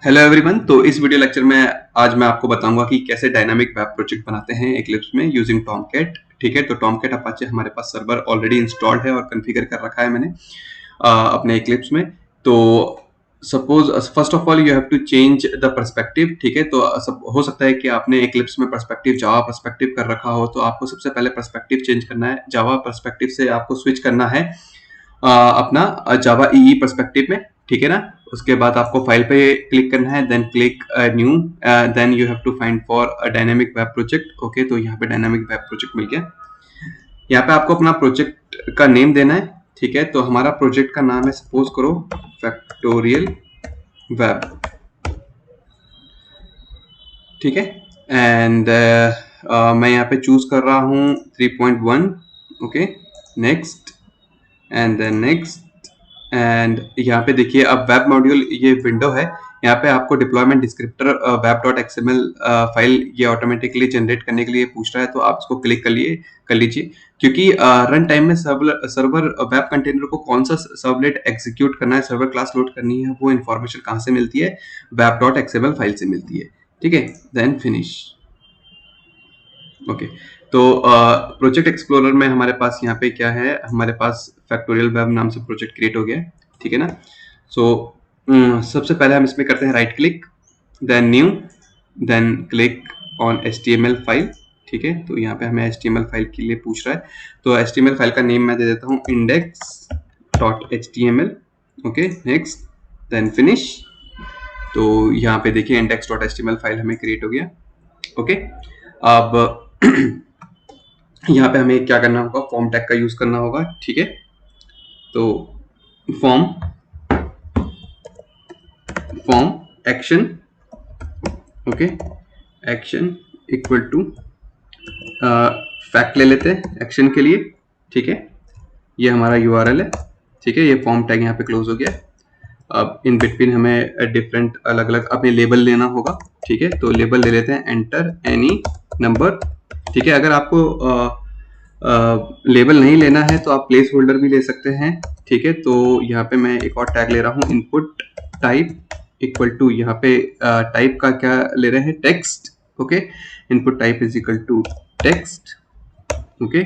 Hello everyone. तो इस video lecture में आज मैं आपको बताऊंगा कि कैसे डायनामिक वेब प्रोजेक्ट बनाते हैं एक्लिप्स में यूजिंग टॉमकैट। ठीक है, तो टॉमकैट अपाचे हमारे पास सर्वर ऑलरेडी इंस्टॉल्ड है और कॉन्फ़िगर कर रखा है मैंने अपने एक्लिप्स में। तो suppose first of all you have to change the perspective. ठीक है, तो हो सकता है कि आपने एक्लिप्स में पर्सपेक्टिव जावा पर्सपेक्टिव कर रखा हो, तो आपको सबसे पहले पर्सपेक्टिव चेंज करना है। जावा पर्सपेक्टिव से आपको स्विच करना है अपना जावा ईई पर्सपेक्टिव में। ठीक है ना, उसके बाद आपको फाइल पे क्लिक करना है, then click new, then you have to find for a dynamic web project. Okay, तो यहाँ पे डायनामिक वेब प्रोजेक्ट मिल गया। यहाँ पे आपको अपना प्रोजेक्ट का नेम देना है। ठीक है, तो हमारा प्रोजेक्ट का नाम है, सपोज करो फैक्टोरियल वेब। ठीक है, एंड मैं यहाँ पे चूज कर रहा हूँ 3.1। Okay, next and then next. And यहाँ पे देखिए अब वेब मॉड्यूल ये विंडो है। यहाँ पे आपको डिप्लॉयमेंट डिस्क्रिप्टर web.xml फाइल ये ऑटोमेटिकली जनरेट करने के लिए पूछ रहा है, तो आप इसको क्लिक कर लीजिए, क्योंकि रन टाइम में सर्वर वेब कंटेनर को कौन सा सर्वलेट एग्जीक्यूट करना है, सर्वर क्लास लोड करनी है, वो इन्फॉर्मेशन कहाँ से मिलती है, web.xml फाइल से मिलती है। ठीक है, देन फिनिश। ओके, तो प्रोजेक्ट एक्सप्लोरर में हमारे पास यहाँ पे क्या है, हमारे पास फैक्टोरियल वेब नाम से प्रोजेक्ट क्रिएट हो गया। ठीक है ना, सो सबसे पहले हम इसमें करते हैं right click, then new, then click on HTML file. ठीक है, तो यहाँ पे हमें HTML फाइल के लिए पूछ रहा है, तो HTML फाइल का नेम मैं दे देता हूँ index.html। Okay, next, then finish. तो यहाँ पे देखिए index.html फाइल हमें क्रिएट हो गया। ओके, अब यहाँ पे हमें क्या करना होगा, फॉर्म टैग का यूज करना होगा। ठीक है, तो form action, okay, action equal to fact ले लेते हैं एक्शन के लिए। ठीक है, ये हमारा URL है। ठीक है, ये फॉर्म टैग यहाँ पे क्लोज हो गया। अब इन बिटवीन हमें डिफरेंट अलग अलग अपने लेबल लेना होगा। ठीक है, तो लेबल ले लेते हैं एंटर एनी नंबर। ठीक है, अगर आपको लेबल नहीं लेना है तो आप प्लेस होल्डर भी ले सकते हैं। ठीक है, तो यहाँ पे मैं एक और टैग ले रहा हूँ, इनपुट टाइप इक्वल टू, यहाँ पे टाइप का क्या ले रहे हैं, text. Okay, input type is equal to text. Okay,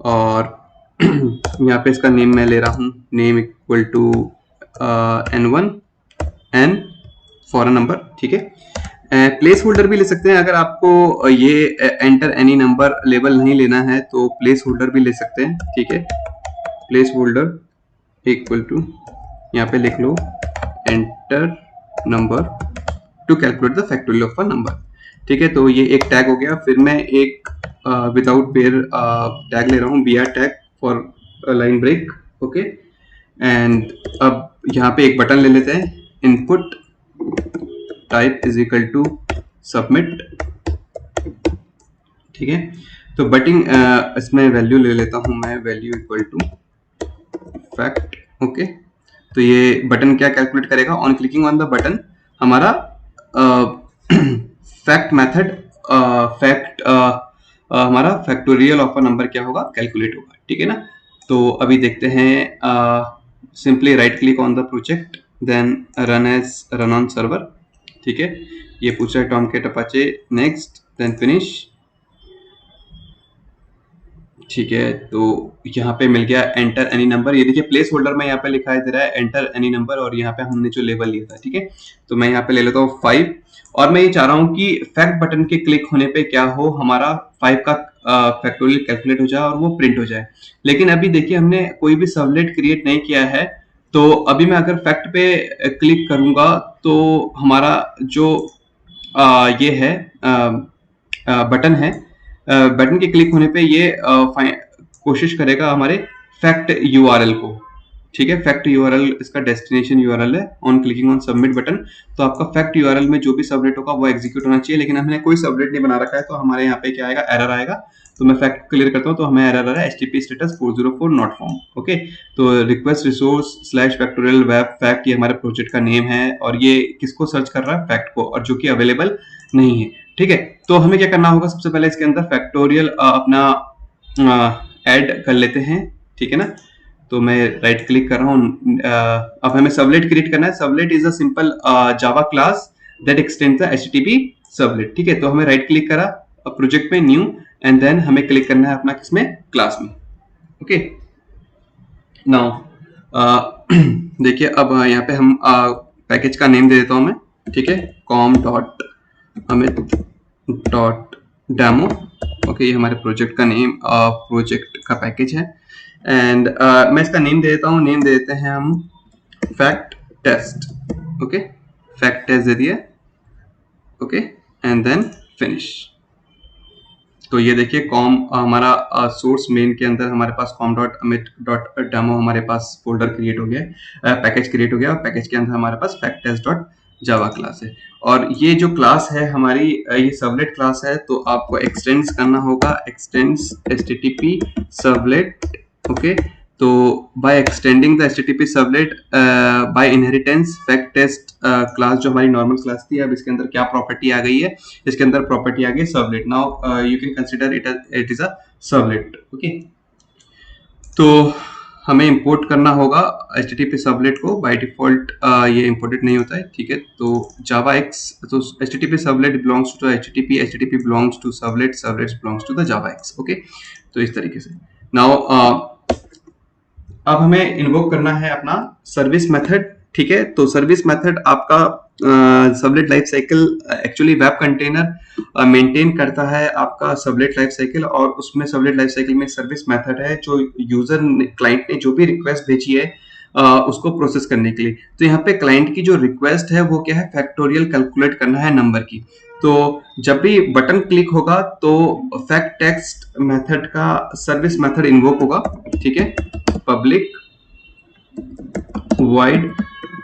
और यहाँ पे इसका नेम मैं ले रहा हूँ, name equal to N1 N for number. ठीक है, प्लेस होल्डर भी ले सकते हैं, अगर आपको ये एंटर एनी नंबर लेबल नहीं लेना है तो प्लेस होल्डर भी ले सकते हैं। ठीक है, प्लेस होल्डर इक्वल टू, यहाँ पे लिख लो enter number to calculate the factorial of a number. ठीक है, तो ये एक टैग हो गया। फिर मैं एक विदाउट पेयर टैग ले रहा हूँ, BR tag for line break. Okay, and अब यहाँ पे एक बटन ले लेते हैं, input type is equal to submit. ठीक है, तो बटिंग इसमें वैल्यू ले लेता हूं मैं, value equal to fact. Okay, तो ये बटन क्या कैलकुलेट करेगा, on clicking on the button हमारा फैक्ट मेथड, फैक्ट हमारा फैक्टोरियल ऑफ अ नंबर क्या होगा, कैलकुलेट होगा। ठीक है ना, तो अभी देखते हैं, simply right click on the project, then run on server. ठीक है, ये पूछा है Tomcat Apache, next, then finish. ठीक है, तो यहाँ पे मिल गया एंटर एनी नंबर। ये देखिए प्लेस होल्डर में यहाँ पे लिखाई दे रहा है एंटर एनी नंबर, और यहाँ पे हमने जो लेबल लिया था। ठीक है, तो मैं यहाँ पे ले लेता हूँ 5, और मैं ये चाह रहा हूँ कि फैक्ट बटन के क्लिक होने पे क्या हो, हमारा 5 का फैक्टोरियल कैलकुलेट हो जाए और वो प्रिंट हो जाए। लेकिन अभी देखिए हमने कोई भी सर्वलेट क्रिएट नहीं किया है, तो अभी मैं अगर फैक्ट पे क्लिक करूंगा तो हमारा जो ये है बटन है, बटन के क्लिक होने पे ये कोशिश करेगा हमारे फैक्ट URL को। ठीक है, फैक्ट URL इसका डेस्टिनेशन URL है। On clicking on submit button, तो आपका फैक्ट URL में जो भी सबनेट होगा वो एग्जीक्यूट होना चाहिए, लेकिन हमने कोई सबनेट नहीं बना रखा है, तो हमारे यहाँ पे क्या आएगा, एरर आएगा। तो मैं फैक्ट क्लियर करता हूँ, तो हमें एरर आ रहा है HTTP status 404 not found. Okay, तो request resource slash factorial web fact, ये हमारे प्रोजेक्ट का नेम है, और ये किसको सर्च कर रहा है, फैक्ट को, और जो कि अवेलेबल नहीं है। ठीक है, तो हमें क्या करना होगा, सबसे पहले इसके अंदर फैक्टोरियल अपना ऐड कर लेते हैं। ठीक है ना, तो मैं राइट क्लिक कर रहा हूँ। अब हमें सबलेट क्रिएट करना है। Sublet is a simple Java class that x tends the HTTP servlet. ठीक है, तो हमें राइट क्लिक करा प्रोजेक्ट में न्यू एंड देन हमें क्लिक करना है अपना किसमें, क्लास में। ओके, नाउ देखिए अब यहाँ पे हम पैकेज का नेम दे देता हूँ मैं। ठीक है, com.amit.demo। ओके, ये हमारे प्रोजेक्ट का नेम, प्रोजेक्ट का पैकेज है। एंड मैं इसका नेम दे देता हूँ, नेम दे देते हैं हम fact test. Okay, fact test दे दिया। Okay, and then finish. तो ये देखिए कॉम हमारा सोर्स मेन के अंदर हमारे पास com.amit.demo हमारे पास फोल्डर क्रिएट हो गया, पैकेज क्रिएट हो गया, और पैकेज के अंदर हमारे पास facttest.java क्लास है। और ये जो क्लास है हमारी, ये सर्वलेट क्लास है, तो आपको एक्सटेंड्स करना होगा, एक्सटेंड्स HTTP सर्वलेट। ओके, तो by extending the HTTP servlet by inheritance fact test class जो हमारी नॉर्मल क्लास थी, अब इसके अंदर क्या प्रॉपर्टी आ गई है, इसके अंदर प्रॉपर्टी आ गई servlet. Now you can consider it is a servlet. Okay, तो हमें इंपोर्ट करना होगा HTTP सर्वलेट को। बाय डिफॉल्ट ये इंपोर्टेड नहीं होता है। ठीक है, तो JavaX, तो HTTP servlet belongs to HTTP, HTTP belongs to servlet, servlet belongs to the JavaX। Okay, तो इस तरीके से नाउ अब हमें इन्वोक करना है अपना सर्विस मेथड। ठीक है, तो सर्विस मेथड आपका servlet life cycle, actually web container maintain करता है आपका सर्वलेट लाइफ साइकिल, और उसमें सर्वलेट लाइफ साइकिल में सर्विस मेथड है जो यूजर क्लाइंट ने जो भी रिक्वेस्ट भेजी है उसको प्रोसेस करने के लिए। तो यहाँ पे क्लाइंट की जो रिक्वेस्ट है वो क्या है, फैक्टोरियल कैलकुलेट करना है नंबर की। तो जब भी बटन क्लिक होगा तो फैक्ट टेक्स्ट मेथड का सर्विस मेथड इन्वोक होगा। ठीक है, public wide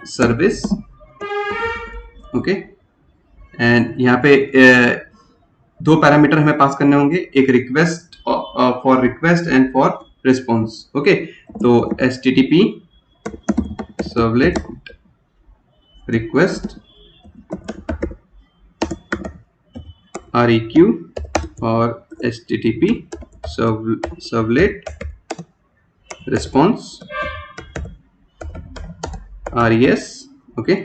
service. Okay, and यहाँ पे दो पैरामीटर हमें पास करने होंगे, एक request for request and for response. Okay, तो HTTP सर्वलेट रिक्वेस्ट REQ और HTTP servlet response RES। Okay,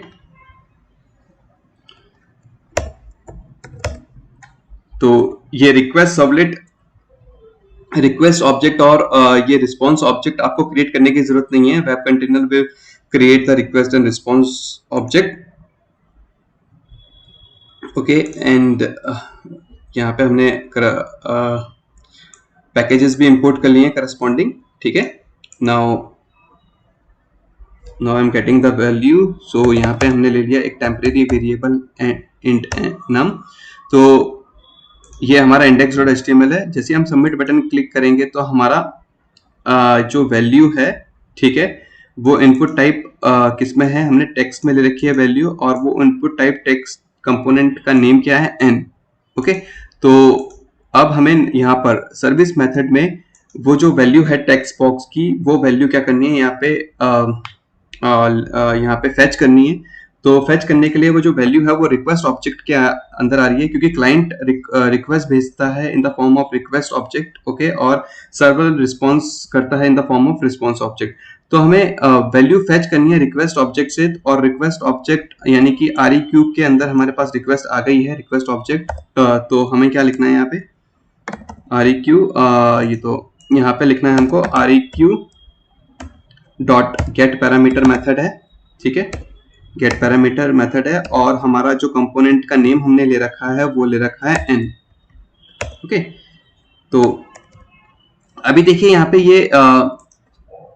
तो ये रिक्वेस्ट सर्वलेट, रिक्वेस्ट ऑब्जेक्ट और ये रिस्पॉन्स ऑब्जेक्ट आपको क्रिएट करने की जरूरत नहीं है। Web container will create the request and response object. Okay, and यहाँ पे हमने पैकेजेस भी इंपोर्ट कर लिए करस्पॉन्डिंग। ठीक है, now I am getting the value. So यहाँ पे हमने ले लिया एक टेम्परेरी वेरिएबल इंट नम। तो ये हमारा index.html है। जैसे हम सबमिट बटन क्लिक करेंगे तो हमारा जो वैल्यू है, ठीक है, वो इनपुट टाइप किसमें है, हमने टेक्स्ट में ले रखी है वैल्यू, और वो इनपुट टाइप टेक्स्ट कंपोनेंट का नेम क्या है, n। ओके, तो अब हमें यहाँ पर सर्विस मेथड में वो जो वैल्यू है टेक्स्ट बॉक्स की, वो वैल्यू क्या करनी है, यहाँ पे फेच करनी है। तो फेच करने के लिए वो जो वैल्यू है वो रिक्वेस्ट ऑब्जेक्ट के अंदर आ रही है, क्योंकि क्लाइंट रिक्वेस्ट भेजता है इन the form of request object. Okay, और सर्वर रिस्पॉन्स करता है इन the form of response object. तो हमें वैल्यू फेच करनी है रिक्वेस्ट ऑब्जेक्ट से, और रिक्वेस्ट ऑब्जेक्ट यानी कि REQ के अंदर हमारे पास रिक्वेस्ट आ गई है, रिक्वेस्ट ऑब्जेक्ट। तो हमें क्या लिखना है यहाँ पे, REQ, ये तो यहाँ पे लिखना है हमको REQ dot gate parameter method है। ठीक है, गेट पैरामीटर मेथड है, और हमारा जो कंपोनेंट का नेम हमने ले रखा है वो ले रखा है n। ओके, तो अभी देखिए यहाँ पे ये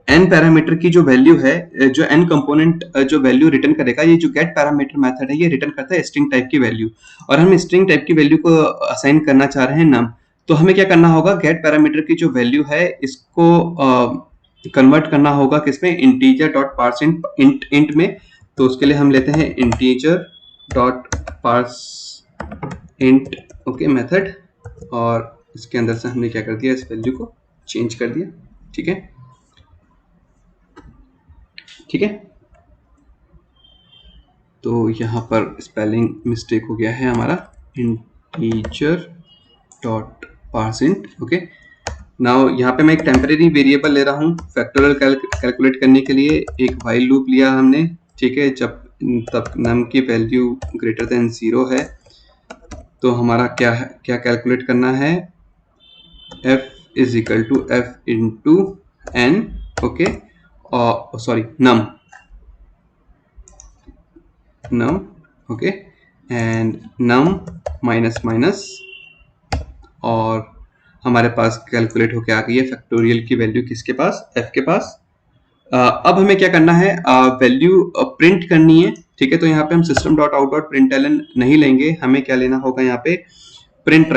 n पैरामीटर की जो वैल्यू है, जो n कंपोनेंट जो वैल्यू रिटर्न करेगा, ये जो गेट पैरामीटर मेथड है ये रिटर्न करता है स्ट्रिंग टाइप की वैल्यू, और हम स्ट्रिंग टाइप की वैल्यू को असाइन करना चाह रहे हैं नम। तो हमें क्या करना होगा, गेट पैरामीटर की जो वैल्यू है इसको कन्वर्ट करना होगा किसमें, इंटीजर डॉट पार्स इंट में। तो उसके लिए हम लेते हैं integer dot parse int, okay, method, और इसके अंदर से हमने क्या कर दिया, इस वैल्यू को चेंज कर दिया। ठीक है, ठीक है, तो यहाँ पर स्पेलिंग मिस्टेक हो गया है हमारा, integer dot parse int. Okay, now यहाँ पे मैं एक टेम्परेरी वेरिएबल ले रहा हूँ फैक्टोरियल कैलकुलेट करने के लिए। एक व्हाइल लूप लिया हमने। ठीक है, जब तब num की वैल्यू ग्रेटर देन 0 है तो हमारा क्या कैलकुलेट करना है, f is equal to f into n, okay, और sorry num, okay, and num minus minus, और हमारे पास कैलकुलेट होके आ गई है फैक्टोरियल की वैल्यू किसके पास, f के पास। अब हमें क्या करना है, वैल्यू प्रिंट करनी है, ठीक है। तो यहाँ पे हम system dot out dot println नहीं लेंगे, हमें क्या लेना होगा यहाँ पे, प्रिंट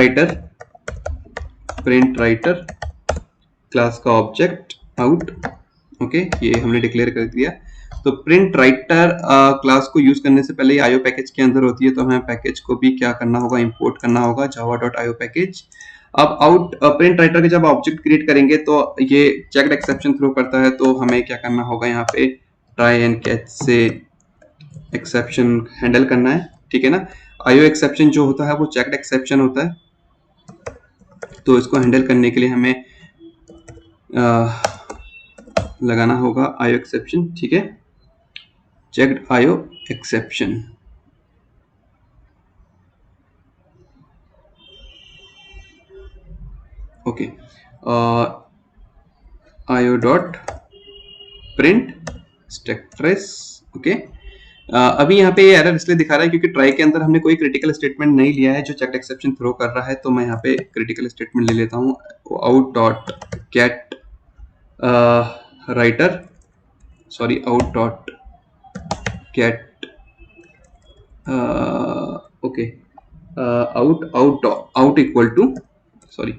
राइटर क्लास का ऑब्जेक्ट आउट, ओके, ये हमने डिक्लेयर कर दिया। तो प्रिंट राइटर क्लास को यूज करने से पहले आईओ पैकेज के अंदर होती है, तो हमें पैकेज को भी क्या करना होगा, इंपोर्ट करना होगा, java.io पैकेज। अब आउट प्रिंट राइटर के जब ऑब्जेक्ट क्रिएट करेंगे तो ये चेक्ड एक्सेप्शन थ्रो करता है, तो हमें क्या करना होगा, यहाँ पे ट्राई एंड कैच से एक्सेप्शन हैंडल करना है, ठीक है ना। आईओ एक्सेप्शन जो होता है वो चेक्ड एक्सेप्शन होता है, तो इसको हैंडल करने के लिए हमें लगाना होगा आईओ एक्सेप्शन, ठीक है, checked IO exception, okay, IO dot print stack trace, okay. अभी यहाँ पे ये एरर इसलिए दिखा रहा है क्योंकि ट्राई के अंदर हमने कोई क्रिटिकल स्टेटमेंट नहीं लिया है जो चेक्ड एक्सेप्शन थ्रो कर रहा है, तो मैं यहाँ पे क्रिटिकल स्टेटमेंट ले लेता हूँ, out dot get writer, sorry, out dot get, okay, out equal to, sorry,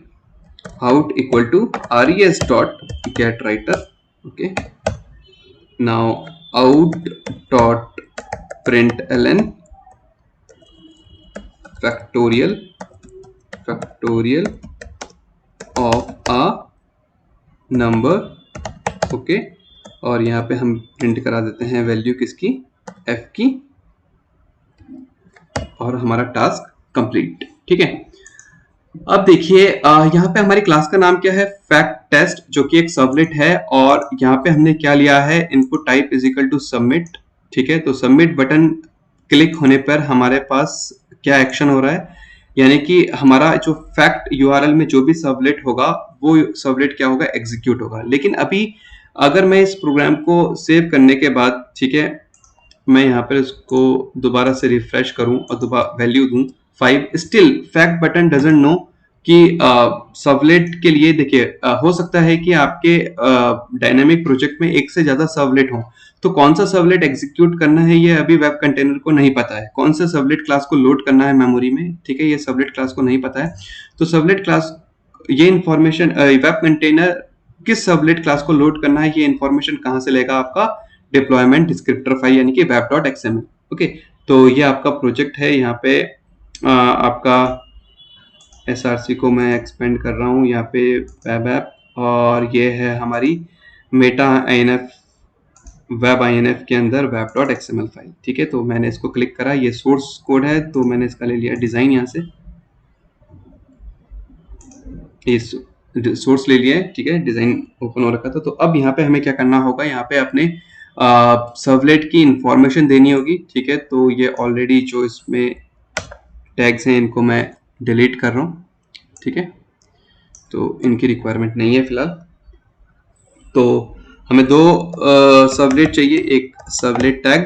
out equal to res dot get writer, okay, now out dot println factorial of a number, okay, और यहाँ पे हम print करा देते हैं value किसकी, f की, और हमारा टास्क कंप्लीट, ठीक है। अब देखिए यहाँ पे हमारी क्लास का नाम क्या है, फैक्ट टेस्ट, जो कि एक सर्वलेट है, और यहाँ पे हमने क्या लिया है, input type is equal to submit, ठीक है। तो सबमिट बटन क्लिक होने पर हमारे पास क्या एक्शन हो रहा है, यानी कि हमारा जो फैक्ट यूआरएल में जो भी सर्वलेट होगा वो सर्वलेट क्या होगा, एग्जीक्यूट होगा। लेकिन अभी अगर मैं इस प्रोग्राम को सेव करने के बाद, ठीक है, मैं यहाँ पर इसको दोबारा से रिफ्रेश करूं और दोबारा वैल्यू दूं 5, still fact button doesn't know कि सर्वलेट के लिए, देखिए हो सकता है कि आपके डायनेमिक प्रोजेक्ट में एक से ज्यादा सर्वलेट हो, तो कौन सा सर्वलेट एग्जीक्यूट करना है ये अभी वेब कंटेनर को नहीं पता है, कौन सा सर्वलेट क्लास को लोड करना है मेमोरी में, ठीक है, ये सर्वलेट क्लास को नहीं पता है। तो सर्वलेट क्लास ये इंफॉर्मेशन, वेब कंटेनर किस सर्वलेट क्लास को लोड करना है, ये इंफॉर्मेशन कहाँ से लेगा, आपका डिप्लॉयमेंट डिस्क्रिप्टर फाइल यानी कि web.xml, ओके। तो ये आपका प्रोजेक्ट है, यहाँ पे आपका SRC को मैं एक्सपेंड कर रहा हूँ, यहाँ पे वेब ऐप, और ये है हमारी मेटा INF, वेब INF के अंदर web.xml फाइल, ठीक है। तो मैंने इसको क्लिक करा, ये सोर्स कोड है, तो मैंने इसका ले लिया डिजाइन, यहाँ से ये सोर्स ले लिया है, ठीक है, डिजाइन ओपन हो रखा था। तो अब यहाँ पे हमें क्या करना होगा, यहाँ पे अपने सर्वलेट की इंफॉर्मेशन देनी होगी, ठीक है। तो ये ऑलरेडी जो इसमें टैग्स हैं इनको मैं डिलीट कर रहा हूँ, ठीक है, तो इनकी रिक्वायरमेंट नहीं है फिलहाल। तो हमें दो सर्वलेट चाहिए, एक सर्वलेट टैग,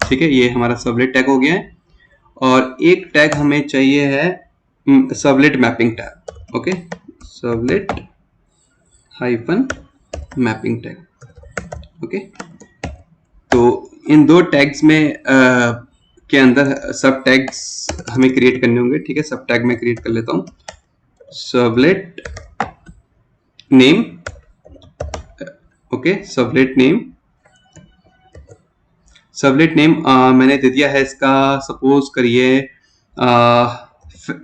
ठीक है, ये हमारा सर्वलेट टैग हो गया है, और एक टैग हमें चाहिए है servlet mapping tag, okay, servlet hyphen mapping tag, okay. तो इन दो टैग्स में के अंदर सब टैग्स हमें क्रिएट करने होंगे, ठीक है। सब टैग में क्रिएट कर लेता हूँ, servlet name, okay, servlet name मैंने दे दिया है इसका, सपोज करिए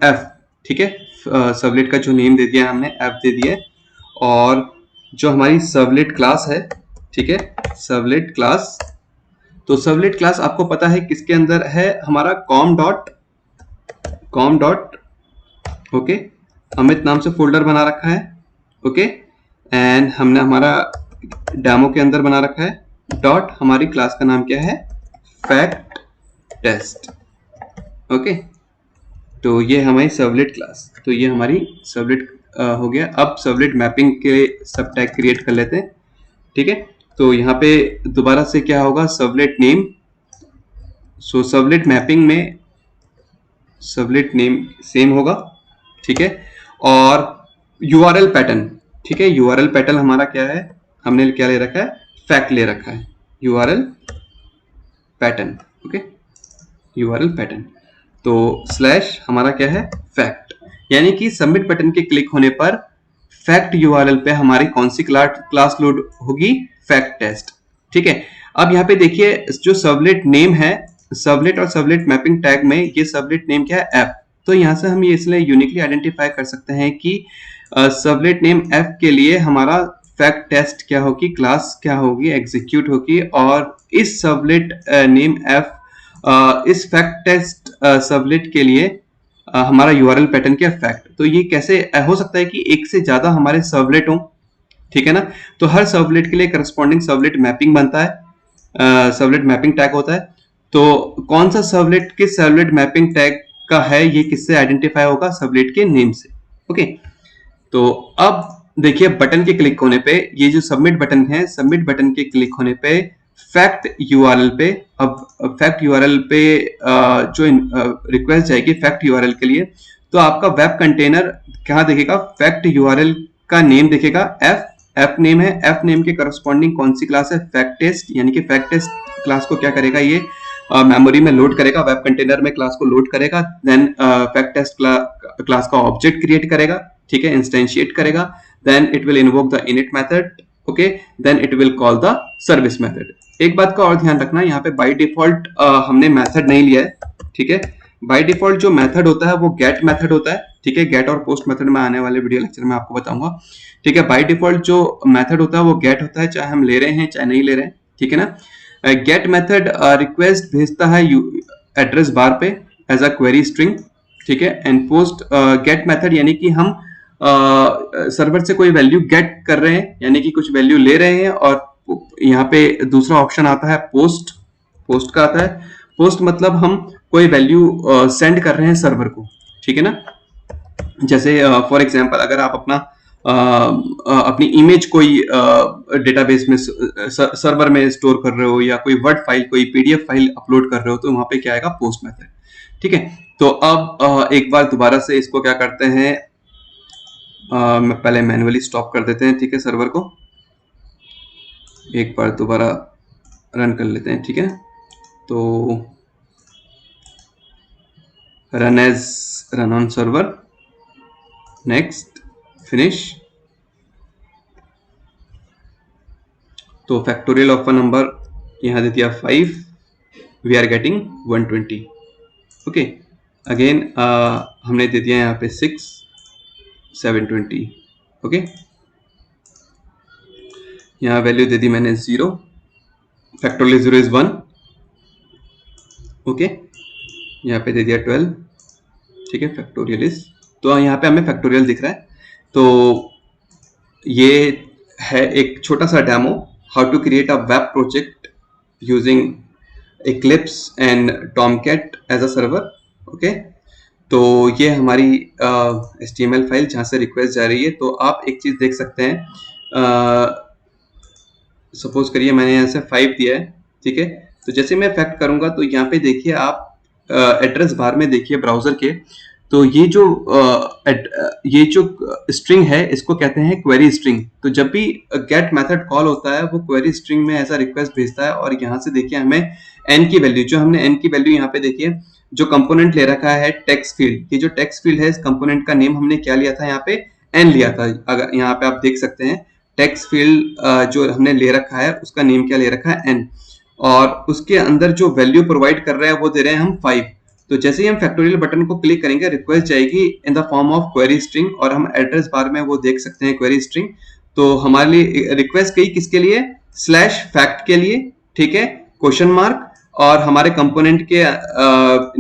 f, ठीक है, सर्वलेट का जो नेम दे दिया हमने f दे दिया, और जो हमारी सर्वलेट क्लास है, ठीक है, सर्वलेट क्लास, तो सर्वलेट क्लास आपको पता है किसके अंदर है, हमारा com डॉट, ओके, अमित नाम से फोल्डर बना रखा है, ओके, एंड हमने हमारा डेमो के अंदर बना रखा है, डॉट हमारी क्लास का नाम क्या है, फैक्ट टेस्ट। ओके, तो ये हमारी सर्वलेट क्लास, तो ये हमारी सर्वलेट हो गया। अब सर्वलेट मैपिंग के सब टैग क्रिएट कर लेते हैं, ठीक है। तो यहाँ पे दोबारा से क्या होगा, सर्वलेट नेम। सो सर्वलेट मैपिंग में सर्वलेट नेम सेम होगा, ठीक है। और यूआरएल पैटर्न, ठीक है, यूआरएल पैटर्न हमारा क्या है, हमने क्या ले रखा है, फैक्ट ले रखा है, URL pattern. Okay, URL pattern, तो स्लैश हमारा क्या है, फैक्ट, यानी कि सबमिट बटन के क्लिक होने पर फैक्ट यूआरएल पे हमारी कौन सी क्लास लोड होगी, फैक्ट टेस्ट, ठीक है। अब यहाँ पे देखिए जो सर्वलेट नेम है, सर्वलेट और सर्वलेट मैपिंग टैग में ये सर्वलेट नेम क्या है, एफ। तो यहाँ से हम ये इसलिए यूनिकली आइडेंटिफाई कर सकते हैं कि सर्वलेट नेम एफ के लिए हमारा फैक्ट टेस्ट क्या होगी, क्लास क्या होगी, एग्जीक्यूट होगी। और इस सर्वलेट नेम एफ, इस फैक्ट टेस्ट सर्वलेट के लिए हमारा यूआरएल पैटर्न क्या, फैक्ट। तो ये कैसे हो सकता है कि एक से ज्यादा हमारे सर्वलेट हो, ठीक है ना। तो हर सर्वलेट के लिए करस्पॉन्डिंग सर्वलेट मैपिंग बनता है, सर्वलेट मैपिंग टैग होता है। तो कौन सा सर्वलेट किस सर्वलेट मैपिंग टैग का है, ये किससे आइडेंटिफाई होगा, सर्वलेट के नेम से। ओके, तो अब देखिए बटन के क्लिक होने पे, ये जो सबमिट बटन है, सबमिट बटन के क्लिक होने पे फैक्ट यूआरएल पे, अब फैक्ट यूआरएल पे जो रिक्वेस्ट जाएगी फैक्ट यूआरएल के लिए, तो आपका वेब कंटेनर क्या दिखेगा, फैक्ट यूआरएल का नेम दिखेगा, एफ नेम है, एफ नेम के करस्पॉन्डिंग कौन सी क्लास है, फैक्ट टेस्ट, यानी कि फैक्ट टेस्ट क्लास को क्या करेगा, ये मेमोरी में लोड करेगा, वेब कंटेनर में क्लास को लोड करेगा, देन फैक्ट टेस्ट क्लास का ऑब्जेक्ट क्रिएट करेगा, ठीक है, इंस्टेंशिएट करेगा, then it will invoke the init method, okay, then it will call the service method. एक बात का और ध्यान रखना, यहाँ पे बाय डिफॉल्ट हमने मेथड नहीं लिया है, ठीक है। बाय डिफॉल्ट जो मेथड होता है वो गेट मेथड होता है, ठीक है, गेट और पोस्ट मेथड में आने वाले वीडियो लेक्चर में आपको बताऊंगा, ठीक है। बाय डिफॉल्ट जो मेथड होता है वो गेट होता है, चाहे हम ले रहे हैं चाहे नहीं ले रहे हैं, ठीक है ना। गेट मेथड रिक्वेस्ट भेजता है एड्रेस बार पे एज अ क्वेरी स्ट्रिंग, ठीक है। एंड पोस्ट गेट मेथड यानी कि हम सर्वर से कोई वैल्यू गेट कर रहे हैं, यानी कि कुछ वैल्यू ले रहे हैं। और यहाँ पे दूसरा ऑप्शन आता है पोस्ट, पोस्ट का आता है, पोस्ट मतलब हम कोई वैल्यू सेंड कर रहे हैं सर्वर को, ठीक है ना। जैसे फॉर एग्जांपल अगर आप अपना अपनी इमेज कोई डेटाबेस में सर्वर में स्टोर कर रहे हो, या कोई वर्ड फाइल, कोई पीडीएफ फाइल अपलोड कर रहे हो, तो वहां पे क्या आएगा, पोस्ट मेथड, ठीक है। तो अब एक बार दोबारा से इसको क्या करते हैं, पहले मैन्युअली स्टॉप कर देते हैं, ठीक है, सर्वर को एक बार दोबारा रन कर लेते हैं, ठीक है। तो run on server, next, finish. तो फैक्टोरियल ऑफ अ नंबर यहाँ दे दिया 5, we are getting 120, okay. Again हमने दे दिया यहाँ पे 6, 720, ओके। यहाँ वैल्यू दे दी मैंने 0, फैक्टोरियल 0 इज 1, ओके। यहाँ पे दे दिया 12, ठीक है, फैक्टोरियल इज, तो यहाँ पे हमें फैक्टोरियल दिख रहा है। तो ये है एक छोटा सा demo, how to create a web project using Eclipse and Tomcat as a server, okay. तो ये हमारी HTML फाइल जहाँ से रिक्वेस्ट जा रही है। तो आप एक चीज देख सकते हैं, सपोज करिए मैंने यहाँ से 5 दिया है, ठीक है। तो जैसे मैं फैक्ट करूंगा तो यहाँ पे देखिए आप एड्रेस बार में देखिए ब्राउजर के, तो ये जो स्ट्रिंग है इसको कहते हैं क्वेरी स्ट्रिंग। तो जब भी गेट मेथड कॉल होता है वो क्वेरी स्ट्रिंग में ऐसा रिक्वेस्ट भेजता है। और यहाँ से देखिए हमें एन की वैल्यू, जो हमने एन की वैल्यू यहाँ पे देखिए जो कंपोनेंट ले रखा है टेक्स्ट फील्ड, ये जो टेक्स्ट फील्ड है इस कंपोनेंट का नेम हमने क्या लिया था, यहाँ पे एन लिया था। अगर यहाँ पे आप देख सकते हैं टेक्स्ट फील्ड जो हमने ले रखा है उसका नेम क्या ले रखा है, एन, और उसके अंदर जो वैल्यू प्रोवाइड कर रहे हैं वो दे रहे हैं हम 5। तो जैसे ही हम फैक्टोरियल बटन को क्लिक करेंगे रिक्वेस्ट जाएगी इन the form of query string, और हम एड्रेस बार में वो देख सकते हैं क्वेरी स्ट्रिंग। तो हमारे लिए रिक्वेस्ट गई किसके लिए, स्लैश फैक्ट के लिए, ठीक है, क्वेश्चन मार्क, और हमारे कंपोनेंट के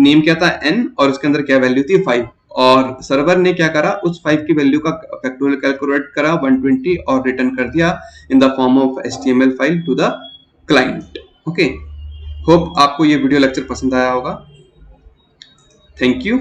नेम क्या था, एन, और उसके अंदर क्या वैल्यू थी 5। और सर्वर ने क्या करा, उस 5 की वैल्यू का फैक्टोरियल कैलकुलेट करा 120 और रिटर्न कर दिया in the form of HTML file to the client, okay. Hope आपको ये वीडियो लेक्चर पसंद आया होगा। Thank you.